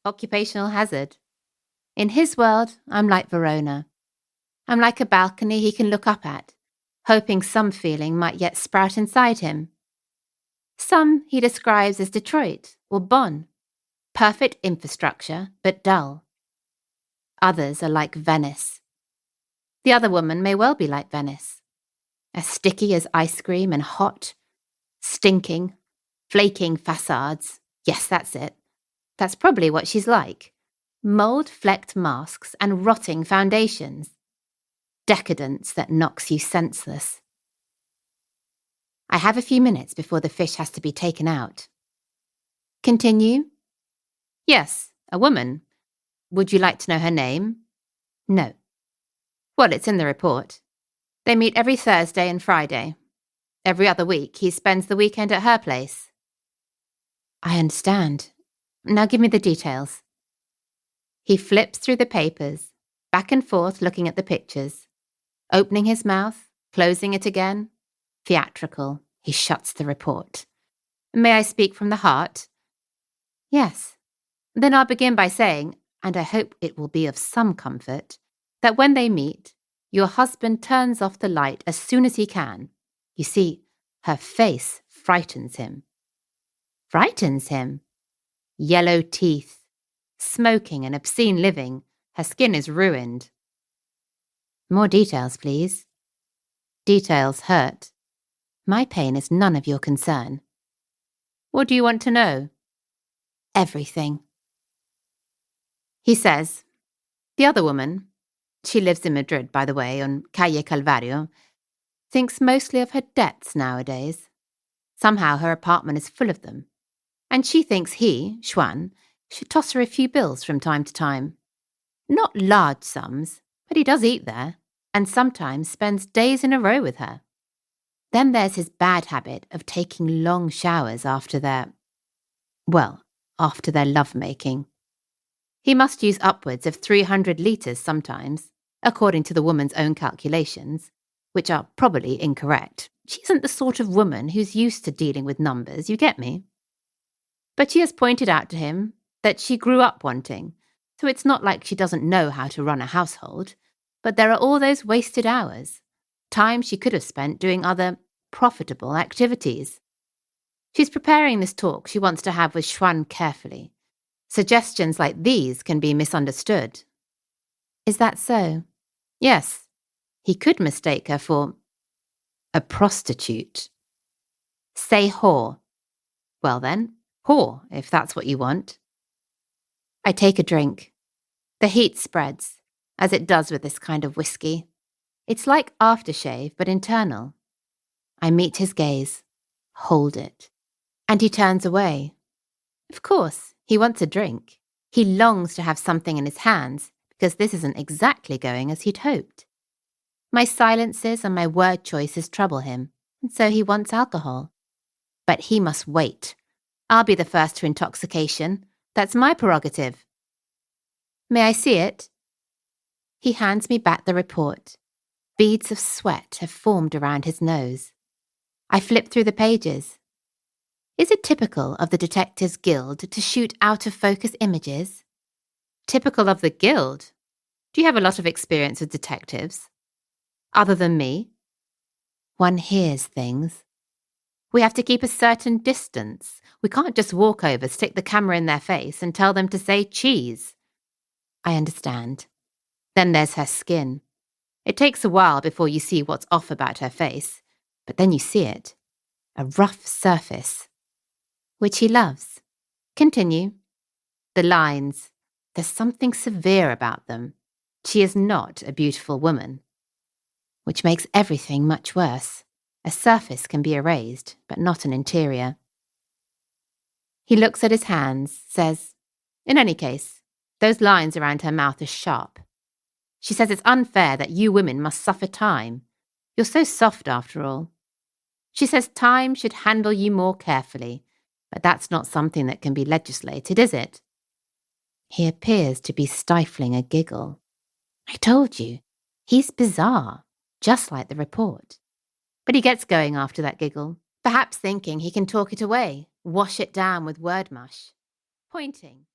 occupational hazard. In his world, I'm like Verona. I'm like a balcony he can look up at, hoping some feeling might yet sprout inside him. Some he describes as Detroit or Bonn. Perfect infrastructure, but dull. Others are like Venice. The other woman may well be like Venice. As sticky as ice cream and hot, stinking, flaking facades. Yes, that's it. That's probably what she's like. Mould-flecked masks and rotting foundations. Decadence that knocks you senseless. I have a few minutes before the fish has to be taken out. Continue? Yes, a woman. Would you like to know her name? No. Well, it's in the report. They meet every Thursday and Friday. Every other week, he spends the weekend at her place. I understand. Now give me the details. He flips through the papers, back and forth looking at the pictures. Opening his mouth, closing it again. Theatrical, he shuts the report. May I speak from the heart? Yes. Then I'll begin by saying, and I hope it will be of some comfort, that when they meet, your husband turns off the light as soon as he can. You see, her face frightens him. Frightens him? Yellow teeth, smoking and obscene living, her skin is ruined. More details, please. Details hurt. My pain is none of your concern. What do you want to know? Everything. He says, the other woman, she lives in Madrid, by the way, on Calle Calvario, thinks mostly of her debts nowadays. Somehow her apartment is full of them. And she thinks he, Xuan, should toss her a few bills from time to time. Not large sums, but he does eat there, and sometimes spends days in a row with her. Then there's his bad habit of taking long showers after their lovemaking. He must use upwards of 300 litres sometimes, according to the woman's own calculations, which are probably incorrect. She isn't the sort of woman who's used to dealing with numbers, you get me? But she has pointed out to him that she grew up wanting, so it's not like she doesn't know how to run a household, but there are all those wasted hours, time she could have spent doing other profitable activities. She's preparing this talk she wants to have with Xuan carefully. Suggestions like these can be misunderstood. Is that so? Yes. He could mistake her for a prostitute. Say whore. Well then, whore, if that's what you want. I take a drink. The heat spreads, as it does with this kind of whiskey. It's like aftershave, but internal. I meet his gaze, hold it, and he turns away. Of course, he wants a drink. He longs to have something in his hands, because this isn't exactly going as he'd hoped. My silences and my word choices trouble him, and so he wants alcohol. But he must wait. I'll be the first to intoxication. That's my prerogative. May I see it? He hands me back the report. Beads of sweat have formed around his nose. I flip through the pages. Is it typical of the Detectives Guild to shoot out-of-focus images? Typical of the Guild? Do you have a lot of experience with detectives? Other than me? One hears things. We have to keep a certain distance. We can't just walk over, stick the camera in their face and tell them to say cheese. I understand. Then there's her skin. It takes a while before you see what's off about her face, but then you see it. A rough surface. Which he loves. Continue. The lines. There's something severe about them. She is not a beautiful woman. Which makes everything much worse. A surface can be erased, but not an interior. He looks at his hands, says, in any case, those lines around her mouth are sharp. She says it's unfair that you women must suffer time. You're so soft after all. She says time should handle you more carefully, but that's not something that can be legislated, is it? He appears to be stifling a giggle. I told you, he's bizarre, just like the report. But he gets going after that giggle, perhaps thinking he can talk it away, wash it down with word mush. Pointing.